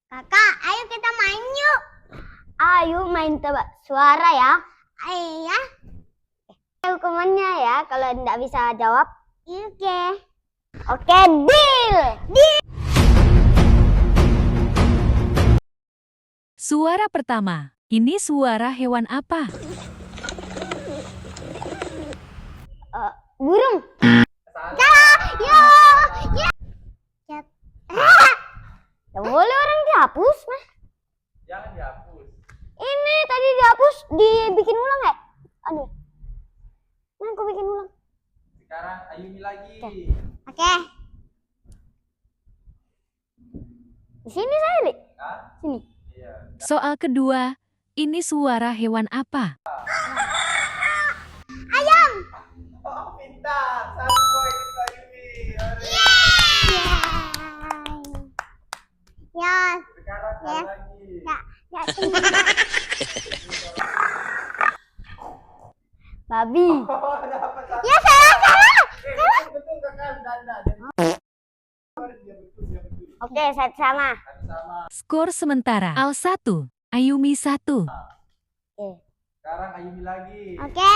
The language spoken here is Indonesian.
Kakak, ayo kita main yuk. Ayo main tebak suara ya. Ayo ya. Hukumannya ya kalau tidak bisa jawab. Oke. Oke, deal. Suara pertama. Ini suara hewan apa? Burung. Ya. Ya. Tidak boleh orang dihapus, Mas. Jangan dihapus. Ini tadi dihapus, dibikin ulang ya? Aduh. Nah, aku bikin ulang. Sekarang Ayumi lagi. Oke. Di sini saya, Lik. Hah? Sini. Iya. Soal kedua. Ini suara hewan apa? Ayam. Oh, pintar. Satu poin untuk Ayumi. Ya. Sekarang Ya. lagi. Ya. Babi. Oh, dapat satu. Ya, salah. Betul kakak. Dan. Dia betul. Oke, saya sama. Satu sama. Skor sementara. Al 1, Ayumi 1. Oke. Sekarang Ayumi lagi. Oke.